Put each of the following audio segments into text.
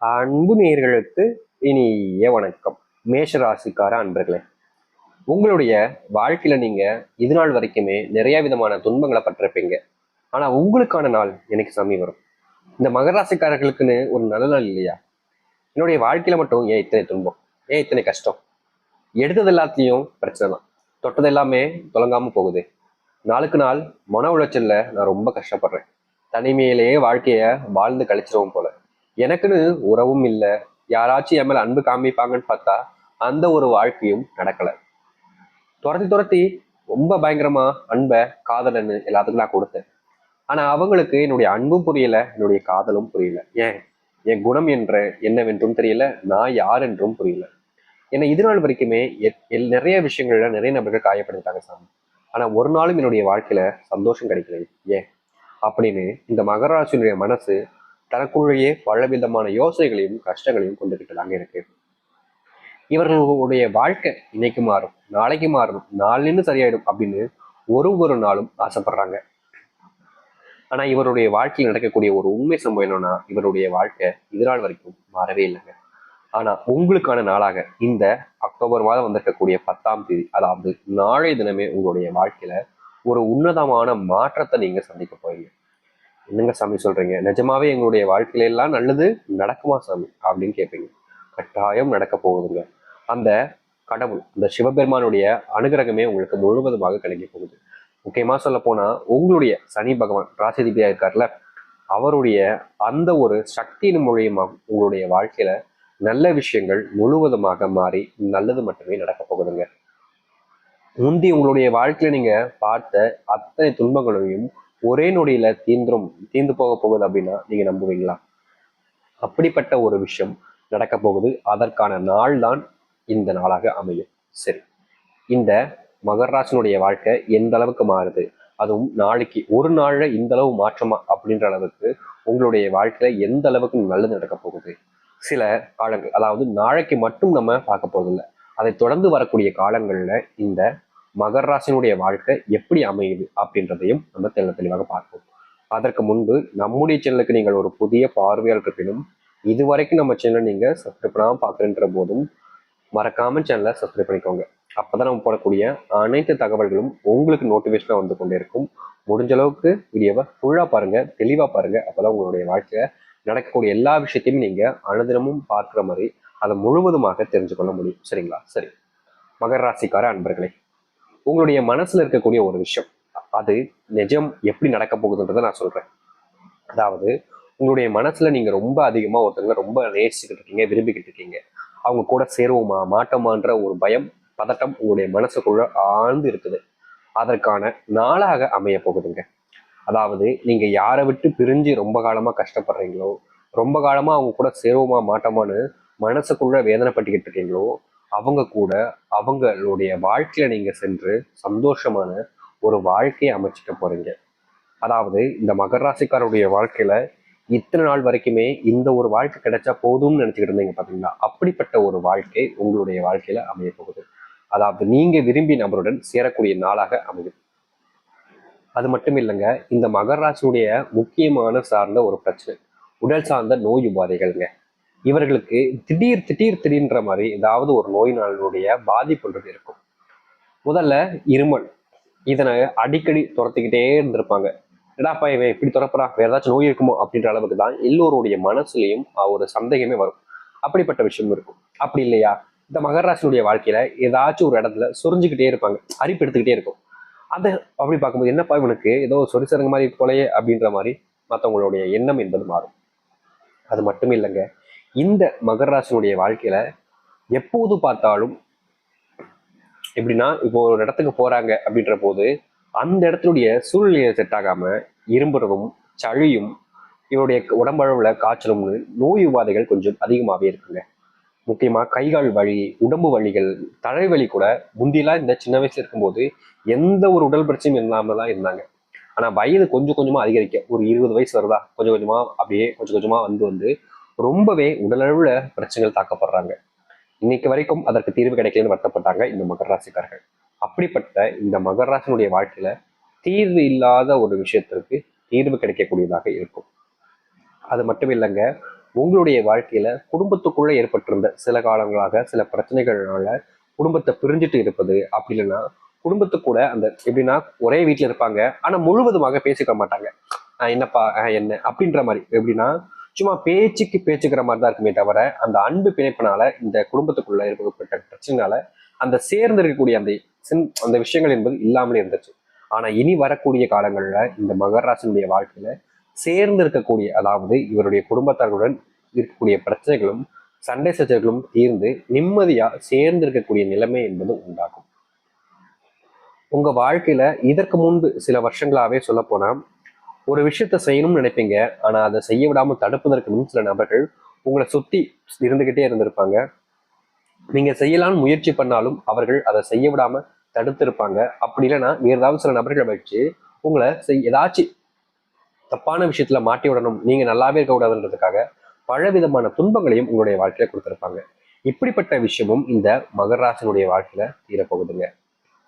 அன்பு நேயர்களுக்கு இனிய வணக்கம். மேஷராசிக்கார அன்பர்களே, உங்களுடைய வாழ்க்கையில நீங்க இது நாள் வரைக்குமே நிறைய விதமான துன்பங்களை பட்டிருப்பீங்க. ஆனா உங்களுக்கான நாள் எனக்கு சாமி வரும். இந்த மகராசிக்காரர்களுக்குன்னு ஒரு நல்ல நாள் இல்லையா? என்னுடைய வாழ்க்கையில மட்டும் ஏன் இத்தனை துன்பம், ஏன் இத்தனை கஷ்டம்? எடுத்தது எல்லாத்தையும் பிரச்சனை தான், தொட்டது எல்லாமே தொடங்காம போகுது. நாளுக்கு நாள் மன உளைச்சல்ல நான் ரொம்ப கஷ்டப்படுறேன். தனிமையிலேயே வாழ்க்கைய வாழ்ந்து கழிச்சிருவோம் போல. எனக்குன்னு உறவும் இல்லை, யாராச்சும் என் மேல அன்பு காமிப்பாங்கன்னு பார்த்தா அந்த ஒரு வாழ்க்கையும் நடக்கல. துரத்தி துரத்தி ரொம்ப பயங்கரமா அன்பை காதலன்னு எல்லாத்துக்கும் நான் கொடுத்தேன். ஆனா அவங்களுக்கு என்னுடைய அன்பும் புரியல, என்னுடைய காதலும் புரியல. ஏன் என் குணம் என்ற என்னவென்றும் தெரியல, நான் யார் என்றும் புரியல. என்னை இது நாள் வரைக்குமே நிறைய விஷயங்கள்ல நிறைய நபர்கள் காயப்படுத்திட்டாங்க சாமி. ஆனா ஒரு நாளும் என்னுடைய வாழ்க்கையில சந்தோஷம் கிடைக்கல. ஏன் அப்படின்னு இந்த மகராசினுடைய மனசு தனக்குள்ளேயே பலவிதமான யோசனைகளையும் கஷ்டங்களையும் கொண்டுகிட்டு தாங்க இருக்கு. இவர்களுடைய வாழ்க்கை இன்னைக்கு மாறும், நாளைக்கு மாறணும், நாளின்னு சரியாயிடும் அப்படின்னு ஒரு நாளும் ஆசைப்படுறாங்க. ஆனா இவருடைய வாழ்க்கையில் நடக்கக்கூடிய ஒரு உண்மை சம்பவம் என்னன்னா, இவருடைய வாழ்க்கை இது நாள் வரைக்கும் மாறவே இல்லைங்க. ஆனா உங்களுக்கான நாளாக இந்த அக்டோபர் மாதம் வந்திருக்கக்கூடிய 10ஆம் தேதி, அதாவது நாளைய தினமே உங்களுடைய வாழ்க்கையில ஒரு உன்னதமான மாற்றத்தை நீங்க சந்திக்க போறீங்க. என்னங்க சாமி சொல்றீங்க, நிஜமாவே எங்களுடைய வாழ்க்கையில எல்லாம் நல்லது நடக்குமா சாமி அப்படின்னு கேட்பீங்க. கட்டாயம் நடக்க போகுதுங்க. அந்த கடவுள், அந்த சிவபெருமானுடைய அனுகிரகமே உங்களுக்கு முழுவதுமாக கிடைக்க போகுது. முக்கியமா சொல்ல போனா உங்களுடைய சனி பகவான் ராசிதிபதியா இருக்கார்ல, அவருடைய அந்த ஒரு சக்தியின் மூலியமா உங்களுடைய வாழ்க்கையில நல்ல விஷயங்கள் முழுவதுமாக மாறி நல்லது மட்டுமே நடக்க போகுதுங்க. முந்தி உங்களுடைய வாழ்க்கையில நீங்க பார்த்த அத்தனை துன்பங்களையும் ஒரே நொடியில தீர்ந்து போக போகுது அப்படின்னா நீங்க நம்புவீங்களா? அப்படிப்பட்ட ஒரு விஷயம் நடக்க போகுது. அதற்கான நாள் தான் இந்த நாளாக அமையும். சரி, இந்த மகராசனுடைய வாழ்க்கை எந்த அளவுக்கு மாறுது, அதுவும் நாளைக்கு ஒரு நாள்ல இந்த அளவு மாற்றமா அப்படின்ற அளவுக்கு உங்களுடைய வாழ்க்கையில எந்த அளவுக்கு நல்லது நடக்க போகுது? சில காலங்கள், அதாவது நாளைக்கு மட்டும் நம்ம பார்க்க போவதில்லை, அதை தொடர்ந்து வரக்கூடிய காலங்கள்ல இந்த மகராசினுடைய வாழ்க்கை எப்படி அமையுது அப்படின்றதையும் நம்ம தெளிவாக பார்ப்போம். அதற்கு முன்பு நம்முடைய சேனலுக்கு நீங்கள் ஒரு புதிய பார்வையாளர் இருப்பினும், இதுவரைக்கும் நம்ம சேனல் நீங்க சப்ஸ்கிரைப் பண்ணாமல் பார்க்குறன்ற போதும் மறக்காம சேனலை சப்ஸ்கிரைப் பண்ணிக்கோங்க. அப்பதான் நம்ம போடக்கூடிய அனைத்து தகவல்களும் உங்களுக்கு நோட்டிஃபிகேஷனாக வந்து கொண்டே இருக்கும். முடிஞ்ச அளவுக்கு வீடியோவை ஃபுல்லாக பாருங்க, தெளிவாக பாருங்க. அப்பதான் உங்களுடைய வாழ்க்கையில நடக்கக்கூடிய எல்லா விஷயத்தையும் நீங்க அனுதினமும் பார்க்குற மாதிரி அதை முழுவதுமாக தெரிஞ்சுக்கொள்ள முடியும். சரிங்களா? சரி, மகர ராசிக்கார அன்பர்களே, உங்களுடைய மனசுல இருக்கக்கூடிய ஒரு விஷயம், அது நிஜம் எப்படி நடக்க போகுதுன்றதை நான் சொல்றேன். அதாவது உங்களுடைய மனசுல நீங்க ரொம்ப அதிகமா ஒருத்தவங்க ரொம்ப நேசிச்சுக்கிட்டு இருக்கீங்க, விரும்பிக்கிட்டு இருக்கீங்க. அவங்க கூட சேருவோமா மாட்டோமான்ற ஒரு பயம், பதட்டம் உங்களுடைய மனசுக்குள்ள ஆழ்ந்து இருக்குது. அதற்கான நாளாக அமைய போகுதுங்க. அதாவது நீங்க யாரை விட்டு பிரிஞ்சு ரொம்ப காலமா கஷ்டப்படுறீங்களோ, ரொம்ப காலமா அவங்க கூட சேருவோமா மாட்டோமான்னு மனசுக்குள்ள வேதனைப்பட்டுக்கிட்டு இருக்கீங்களோ, அவங்க கூட அவங்களுடைய வாழ்க்கையில நீங்க சென்று சந்தோஷமான ஒரு வாழ்க்கையை அமைச்சிக்க போறீங்க. அதாவது இந்த மகர ராசிக்காரருடைய வாழ்க்கையில இத்தனை நாள் வரைக்குமே இந்த ஒரு வாழ்க்கை கிடைச்சா போதும்னு நினைச்சுக்கிட்டு இருந்தீங்க பாத்தீங்களா, அப்படிப்பட்ட ஒரு வாழ்க்கை உங்களுடைய வாழ்க்கையில அமைய போகுது. அதாவது நீங்க விரும்பி நபருடன் சேரக்கூடிய நாளாக அமையும். அது மட்டும் இல்லைங்க, இந்த மகர ராசியுடைய முக்கியமான சார்ந்த ஒரு பிரச்சனை உடல் சார்ந்த நோய் உபாதைகள்ங்க. இவர்களுக்கு திடீர்ன்ற மாதிரி ஏதாவது ஒரு நோயினாளுடைய பாதிப்புன்றது இருக்கும். முதல்ல இருமல், இதனை அடிக்கடி துரத்திக்கிட்டே இருந்திருப்பாங்க. எடாப்பா இவன் இப்படி துறப்புறான், வேற ஏதாச்சும் நோய் இருக்குமோ அப்படின்ற அளவுக்கு தான் எல்லோருடைய மனசுலையும் ஒரு சந்தேகமே வரும். அப்படிப்பட்ட விஷயம் இருக்கும். அப்படி இல்லையா, இந்த மகராசினுடைய வாழ்க்கையில ஏதாச்சும் ஒரு இடத்துல சொரிஞ்சுக்கிட்டே இருப்பாங்க, அரிப்பு எடுத்துக்கிட்டே இருக்கும். அதை அப்படி பார்க்கும்போது என்னப்பா இவனுக்கு ஏதோ சொரிசரங்க மாதிரி போலையே அப்படின்ற மாதிரி மற்றவங்களுடைய எண்ணம் என்பது மாறும். அது மட்டும் இல்லைங்க, இந்த மகராசினுடைய வாழ்க்கையில எப்போது பார்த்தாலும் எப்படின்னா, இப்போ ஒரு இடத்துக்கு போறாங்க அப்படின்ற போது அந்த இடத்துடைய சூழ்நிலையை செட் ஆகாம இரும்புறதும் சளியும் இவருடைய உடம்பளவுல காய்ச்சலும்னு நோய் உபாதைகள் கொஞ்சம் அதிகமாகவே இருக்குங்க. முக்கியமா கைகால் வலி, உடம்பு வலிகள், தலைவலி கூட முந்தியெல்லாம் இந்த சின்ன வயசுல இருக்கும்போது எந்த ஒரு உடல் பிரச்சனையும் இல்லாம தான் இருந்தாங்க. ஆனா வயது கொஞ்சம் கொஞ்சமா அதிகரிக்க, ஒரு 20 வயசு வருதா, கொஞ்சம் கொஞ்சமா அப்படியே கொஞ்சம் கொஞ்சமா வந்து ரொம்பவே உடலளவுல பிரச்சனைகள் தாக்கப்படுறாங்க. இன்னைக்கு வரைக்கும் அதற்கு தீர்வு கிடைக்கலன்னு வருத்தப்பட்டாங்க இந்த மகர ராசிக்காரர்கள். அப்படிப்பட்ட இந்த மகர ராசினுடைய வாழ்க்கையில தீர்வு இல்லாத ஒரு விஷயத்திற்கு தீர்வு கிடைக்கக்கூடியதாக இருக்கும். அது மட்டும் இல்லைங்க, உங்களுடைய வாழ்க்கையில குடும்பத்துக்குள்ள ஏற்பட்டிருந்த சில காலங்களாக சில பிரச்சனைகள்னால குடும்பத்தை பிரிஞ்சுட்டு இருப்பது, அப்படி இல்லைன்னா குடும்பத்து கூட அந்த எப்படின்னா ஒரே வீட்டுல இருப்பாங்க ஆனா முழுவதுமாக பேசிக்க மாட்டாங்க. என்னப்பா என்ன அப்படின்ற மாதிரி எப்படின்னா சும்மா பேச்சுக்கு பேச்சுக்கிற மாதிரி தான் இருக்குமே தவிர அந்த அன்பு பிணைப்பினால இந்த குடும்பத்துக்குள்ள ஏற்பட்ட பிரச்சனைனால அந்த சேர்ந்து இருக்கக்கூடிய அந்த விஷயங்கள் என்பது இல்லாமலே இருந்துச்சு. ஆனா இனி வரக்கூடிய காலங்கள்ல இந்த மகராசனுடைய வாழ்க்கையில சேர்ந்து இருக்கக்கூடிய, அதாவது இவருடைய குடும்பத்தார்களுடன் இருக்கக்கூடிய பிரச்சனைகளும் சண்டை சச்சரவுகளும் தீர்ந்து நிம்மதியா சேர்ந்து இருக்கக்கூடிய நிலைமை என்பது உண்டாகும். உங்க வாழ்க்கையில இதற்கு முன்பு சில வருஷங்களாவே சொல்ல போனா ஒரு விஷயத்த செய்யணும்னு நினைப்பீங்க, ஆனா அதை செய்ய விடாம தடுப்பதற்கு சில நபர்கள் உங்களை சுத்தி இருந்துகிட்டே இருந்திருப்பாங்க. நீங்க செய்யலாம்னு முயற்சி பண்ணாலும் அவர்கள் அதை செய்ய விடாம தடுத்திருப்பாங்க. அப்படி இல்லைன்னா ஏதாவது சில நபர்களை வச்சு உங்களை ஏதாச்சும் தப்பான விஷயத்துல மாட்டி விடணும், நீங்க நல்லாவே இருக்க கூடாதுன்றதுக்காக பலவிதமான துன்பங்களையும் உங்களுடைய வாழ்க்கையில கொடுத்திருப்பாங்க. இப்படிப்பட்ட விஷயமும் இந்த மகராசனுடைய வாழ்க்கையில தீரப்போகுதுங்க.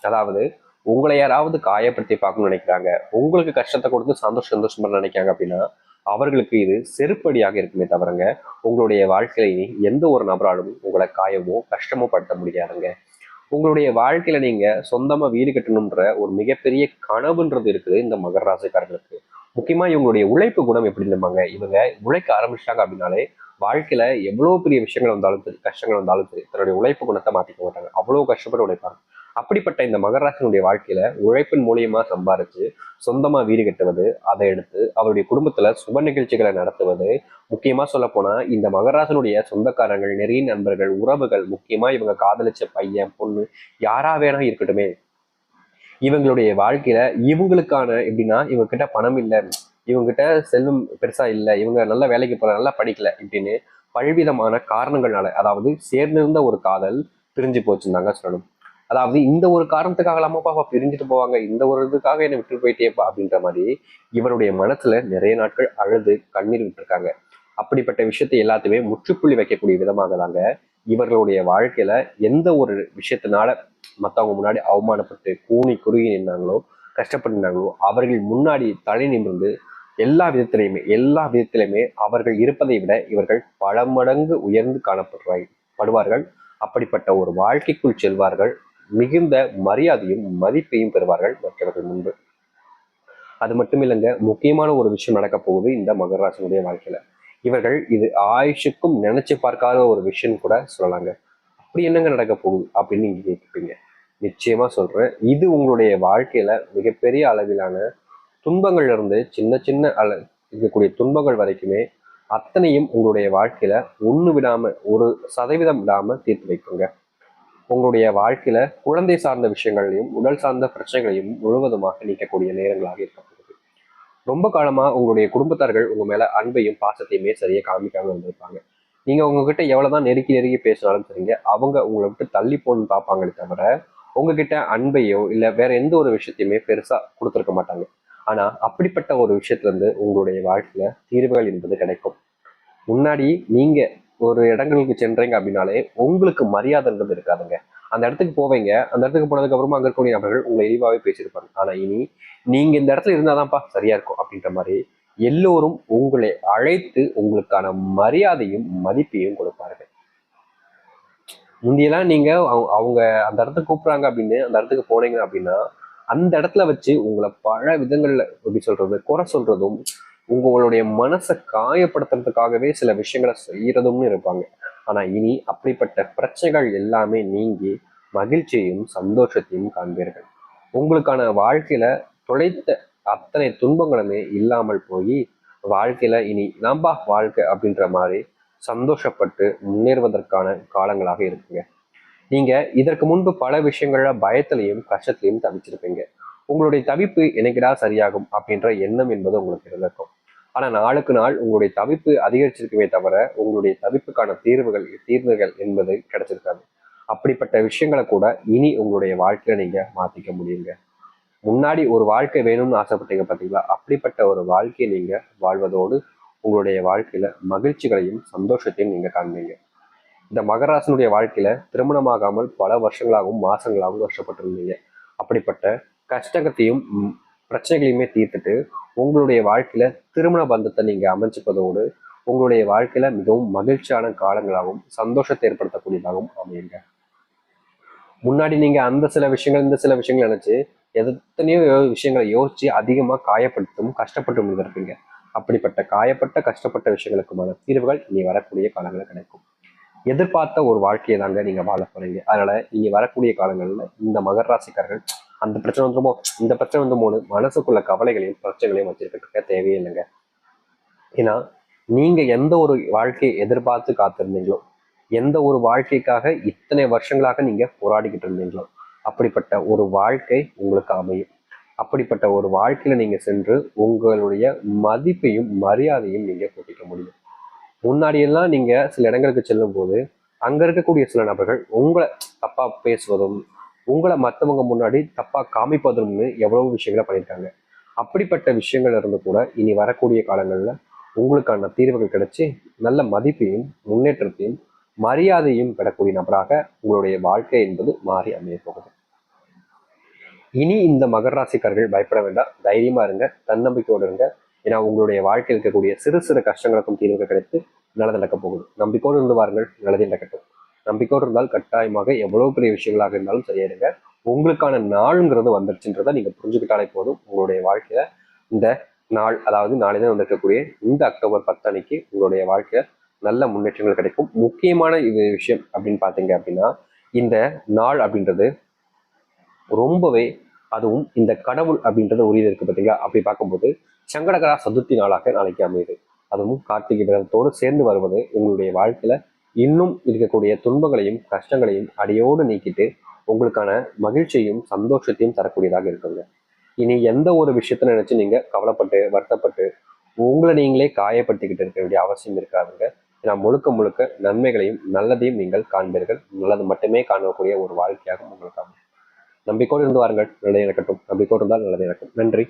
அதாவது உங்களை யாராவது காயப்படுத்தி பார்க்கணும்னு நினைக்கிறாங்க, உங்களுக்கு கஷ்டத்தை கொடுத்து சந்தோஷமா நினைக்கிறாங்க அப்படின்னா அவர்களுக்கு இது செருப்படியாக இருக்குமே தவிரங்க உங்களுடைய வாழ்க்கையில இனி எந்த ஒரு நபராலும் உங்களை காயவோ கஷ்டமோ படுத்த முடியாதுங்க. உங்களுடைய வாழ்க்கையில நீங்க சொந்தமா வீடு கட்டணும்ன்ற ஒரு மிகப்பெரிய கனவுன்றது இருக்குது இந்த மகர ராசிக்காரர்களுக்கு. முக்கியமா இவங்களுடைய உழைப்பு குணம் எப்படி இருப்பாங்க, இவங்க உழைக்க ஆரம்பிச்சிட்டாங்க அப்படின்னாலே வாழ்க்கையில எவ்வளவு பெரிய விஷயங்கள் வந்தாலும் சரி, கஷ்டங்கள் வந்தாலும் சரி, தன்னுடைய உழைப்பு குணத்தை மாத்திக்க மாட்டாங்க. அவ்வளவு கஷ்டப்பட்டு உழைப்பாங்க. அப்படிப்பட்ட இந்த மகராசனுடைய வாழ்க்கையில உழைப்பின் மூலியமா சம்பாரிச்சு சொந்தமா வீடு கட்டுவது, அதை எடுத்து அவருடைய குடும்பத்துல சுப நிகழ்ச்சிகளை நடத்துவது, முக்கியமா சொல்ல போனா இந்த மகராசனுடைய சொந்தக்காரங்கள், நிறைய நண்பர்கள், உறவுகள், முக்கியமா இவங்க காதலிச்ச பையன் பொண்ணு யாரா வேணா இருக்கட்டுமே, இவங்களுடைய வாழ்க்கையில இவங்களுக்கான எப்படின்னா இவங்க கிட்ட பணம் இல்லை, இவங்க கிட்ட செல்வம் பெருசா இல்லை, இவங்க நல்ல வேலைக்கு போற, நல்லா படிக்கல இப்படின்னு பல்விதமான காரணங்கள்னால, அதாவது சேர்ந்திருந்த ஒரு காதல் பிரிஞ்சு போச்சுருந்தாங்க சொல்லணும். அதாவது இந்த ஒரு காரணத்துக்காக இல்லாமப்பா பிரிஞ்சுட்டு போவாங்க, இந்த ஒரு இதுக்காக என்னை விட்டு போயிட்டேப்பா அப்படின்ற மாதிரி இவருடைய மனசுல நிறைய நாட்கள் அழுது கண்ணீர் விட்டுருக்காங்க. அப்படிப்பட்ட விஷயத்தை எல்லாத்தையுமே முற்றுப்புள்ளி வைக்கக்கூடிய விதமாக தாங்க இவர்களுடைய வாழ்க்கையில எந்த ஒரு விஷயத்தினால மற்றவங்க முன்னாடி அவமானப்பட்டு கூனி குறுகி நின்றாங்களோ, கஷ்டப்பட்டு அவர்கள் முன்னாடி தலை நிமிர்ந்து எல்லா விதத்திலையுமே அவர்கள் இருப்பதை விட இவர்கள் பல மடங்கு உயர்ந்து காணப்படுவார்கள். அப்படிப்பட்ட ஒரு வாழ்க்கைக்குள் செல்வார்கள். மிகுந்த மரியாதையும் மதிப்பையும் பெறுவார்கள் மற்றவர்கள் முன்பு. அது மட்டும் இல்லைங்க, முக்கியமான ஒரு விஷயம் நடக்க போகுது இந்த மகராசனுடைய வாழ்க்கையில. இவர்கள் இது ஆயுஷுக்கும் நினைச்சு பார்க்காத ஒரு விஷயம் கூட சொல்லலாங்க. அப்படி என்னங்க நடக்க போகுது அப்படின்னு நீங்க கேட்பீங்க. நிச்சயமா சொல்றேன், இது உங்களுடைய வாழ்க்கையில மிகப்பெரிய அளவிலான துன்பங்கள்ல இருந்து சின்ன சின்ன இருக்கக்கூடிய துன்பங்கள் வரைக்குமே அத்தனையும் உங்களுடைய வாழ்க்கையில ஒண்ணு விடாம 1% விடாம தீர்த்து வைக்குங்க. உங்களுடைய வாழ்க்கையில குழந்தை சார்ந்த விஷயங்களையும் உடல் சார்ந்த பிரச்சனைகளையும் முழுவதுமாக நீக்கக்கூடிய நேரங்களாக இருக்கப்படுது. ரொம்ப காலமா உங்களுடைய குடும்பத்தார்கள் உங்க மேல அன்பையும் பாசத்தையுமே சரியா காமிக்காம இருந்திருப்பாங்க. நீங்க உங்ககிட்ட எவ்வளவுதான் நெருக்கி பேசினாலும் சரிங்க, அவங்க உங்களை விட்டு தள்ளி போன்னு பார்ப்பாங்களே தவிர உங்ககிட்ட அன்பையோ இல்ல வேற எந்த ஒரு விஷயத்தையுமே பெருசா கொடுத்துருக்க மாட்டாங்க. ஆனா அப்படிப்பட்ட ஒரு விஷயத்துல இருந்து உங்களுடைய வாழ்க்கையில தீர்வுகள் என்பது கிடைக்கும். முன்னாடி நீங்க ஒரு இடங்களுக்கு சென்றீங்க அப்படின்னாலே உங்களுக்கு மரியாதைன்றது இருக்காதுங்க. அந்த இடத்துக்கு போவீங்க, அந்த இடத்துக்கு போனதுக்கு அப்புறமா அங்க இருக்கக்கூடிய நபர்கள் உங்களை இழிவாவே பேசியிருப்பாங்க. ஆனா இனி நீங்க இந்த இடத்துல இருந்தாதான்ப்பா சரியா இருக்கும் அப்படின்ற மாதிரி எல்லோரும் உங்களை அழைத்து உங்களுக்கான மரியாதையும் மதிப்பையும் கொடுப்பார்கள். முந்தியெல்லாம் நீங்க அவங்க அந்த இடத்துக்கு கூப்பிடுறாங்க அப்படின்னு அந்த இடத்துக்கு போனீங்க அப்படின்னா அந்த இடத்துல வச்சு உங்களை பல விதங்கள்ல எப்படி சொல்றது குறை சொல்றதும் உங்களுடைய மனசை காயப்படுத்துறதுக்காகவே சில விஷயங்களை செய்யறதும்னு இருப்பாங்க. ஆனா இனி அப்படிப்பட்ட பிரச்சனைகள் எல்லாமே நீங்கி மகிழ்ச்சியையும் சந்தோஷத்தையும் காண்பீர்கள். உங்களுக்கான வாழ்க்கையில தொலைத்த அத்தனை துன்பங்களுமே இல்லாமல் போய் வாழ்க்கையில இனி நம்பா வாழ்க்கை அப்படின்ற மாதிரி சந்தோஷப்பட்டு முன்னேறுவதற்கான காலங்களாக இருக்குங்க. நீங்க இதற்கு முன்பு பல விஷயங்கள்ல பயத்திலையும் கஷ்டத்திலையும் தவிச்சிருப்பீங்க. உங்களுடைய தவிப்பு எனக்குடா சரியாகும் அப்படின்ற எண்ணம் என்பது உங்களுக்கு இருந்திருக்கும். ஆனா நாளுக்கு நாள் உங்களுடைய தவிப்பு அதிகரிச்சிருக்குமே தவிர உங்களுடைய தவிப்புக்கான தீர்வுகள் என்பது கிடைச்சிருக்காது. அப்படிப்பட்ட விஷயங்களை கூட இனி உங்களுடைய வாழ்க்கையில நீங்க மாத்திக்க முடியுங்க. முன்னாடி ஒரு வாழ்க்கை வேணும்னு ஆசைப்பட்டீங்க பார்த்தீங்களா, அப்படிப்பட்ட ஒரு வாழ்க்கையை நீங்க வாழ்வதோடு உங்களுடைய வாழ்க்கையில மகிழ்ச்சிகளையும் சந்தோஷத்தையும் நீங்க காண்பீங்க. இந்த மகராசனுடைய வாழ்க்கையில திருமணமாகாமல் பல வருஷங்களாகவும் மாசங்களாகவும் கஷ்டப்பட்டிருந்தீங்க. அப்படிப்பட்ட கஷ்டத்தையும் பிரச்சனைகளையுமே தீர்த்துட்டு உங்களுடைய வாழ்க்கையில திருமண பந்தத்தை நீங்க அமைச்சுப்பதோடு உங்களுடைய வாழ்க்கையில மிகவும் மகிழ்ச்சியான காலங்களாகவும் சந்தோஷத்தை ஏற்படுத்தக்கூடியதாகவும் அமையுங்க. முன்னாடி நீங்க அந்த சில விஷயங்கள் இந்த சில விஷயங்கள் நினைச்சு எத்தனையோ விஷயங்களை யோசிச்சு அதிகமா காயப்படுத்தும் கஷ்டப்பட்டு இருப்பீங்க. அப்படிப்பட்ட காயப்பட்ட கஷ்டப்பட்ட விஷயங்களுக்குமான தீர்வுகள் இனி வரக்கூடிய காலங்களில் கிடைக்கும். எதிர்பார்த்த ஒரு வாழ்க்கையை தாங்க நீங்க வாழ போறீங்க. அதனால இனி வரக்கூடிய காலங்கள்ல இந்த மகர ராசிக்காரர்கள் அந்த பிரச்சனை வந்துருமோ இந்த பிரச்சனை வந்துமோன்னு மனசுக்குள்ள கவலைகளையும் பிரச்சனைகளையும் வச்சிருக்க தேவையே இல்லைங்க. ஏன்னா நீங்க எந்த ஒரு வாழ்க்கையை எதிர்பார்த்து காத்திருந்தீங்களோ, எந்த ஒரு வாழ்க்கைக்காக இத்தனை வருஷங்களாக நீங்க போராடிக்கிட்டு இருந்தீங்களோ, அப்படிப்பட்ட ஒரு வாழ்க்கை உங்களுக்கு அமையும். அப்படிப்பட்ட ஒரு வாழ்க்கையில நீங்க சென்று உங்களுடைய மதிப்பையும் மரியாதையும் நீங்க கூட்டிக்க முடியும். முன்னாடியெல்லாம் நீங்க சில இடங்களுக்கு செல்லும் போது அங்க இருக்கக்கூடிய சில நபர்கள் உங்களை தப்பா பேசுவதும் உங்களை மற்றவங்க முன்னாடி தப்பா காமிப்பதும்னு எவ்வளவு விஷயங்களை பண்ணியிருக்காங்க. அப்படிப்பட்ட விஷயங்கள் இருந்து கூட இனி வரக்கூடிய காலங்கள்ல உங்களுக்கான தீர்வுகள் கிடைச்சி நல்ல மதிப்பையும் முன்னேற்றத்தையும் மரியாதையும் பெறக்கூடிய நபராக உங்களுடைய வாழ்க்கை என்பது மாறி அமைய போகுது. இனி இந்த மகர ராசிக்காரர்கள் பயப்பட வேண்டாம், தைரியமா இருங்க, தன்னம்பிக்கையோடு இருங்க. ஏன்னா உங்களுடைய வாழ்க்கையில் இருக்கக்கூடிய சிறு சிறு கஷ்டங்களுக்கும் தீர்வுகள் கிடைத்து நல்லது நடக்க போகுது. நம்பிக்கையோடு இருந்து வாருங்கள், நல்லதே நடக்கட்டும். நம்பிக்கையோடு இருந்தால் கட்டாயமாக எவ்வளவு பெரிய விஷயங்களாக இருந்தாலும் சரியாயிருங்க. உங்களுக்கான நாளுங்கிறது வந்துருச்சுன்றதை நீங்க புரிஞ்சுக்கிட்டாலே போதும். உங்களுடைய வாழ்க்கையில இந்த நாள், அதாவது நாளைதான் வந்திருக்கக்கூடிய இந்த அக்டோபர் 10 அன்னைக்கு உங்களுடைய வாழ்க்கையில நல்ல முன்னேற்றங்கள் கிடைக்கும். முக்கியமான இது விஷயம் அப்படின்னு பார்த்தீங்க அப்படின்னா, இந்த நாள் அப்படின்றது ரொம்பவே, அதுவும் இந்த கடவுள் அப்படின்றது உரியது இருக்கு பார்த்தீங்களா, அப்படி பார்க்கும்போது சங்கடகரா சதுர்த்தி நாளாக நாளைக்கு அமையுது. அதுவும் கார்த்திகை விரதத்தோடு சேர்ந்து வருவது உங்களுடைய வாழ்க்கையில இன்னும் இருக்கக்கூடிய துன்பங்களையும் கஷ்டங்களையும் அடியோடு நீக்கிட்டு உங்களுக்கான மகிழ்ச்சியையும் சந்தோஷத்தையும் தரக்கூடியதாக இருக்குங்க. இனி எந்த ஒரு விஷயத்த நினைச்சு நீங்க கவலைப்பட்டு வருத்தப்பட்டு உங்களை நீங்களே காயப்படுத்திக்கிட்டு இருக்க வேண்டிய அவசியம் இருக்காதுங்க. ஏன்னா முழுக்க முழுக்க நன்மைகளையும் நல்லதையும் நீங்கள் காண்பீர்கள். நல்லது மட்டுமே காணக்கூடிய ஒரு வாழ்க்கையாக உங்களுக்கு அமையும். நம்பிக்கையோடு இருந்து வாருங்கள், நல்லதே நடக்கட்டும். நம்பிக்கையோடு இருந்தால் நல்லதே நடக்கும். நன்றி.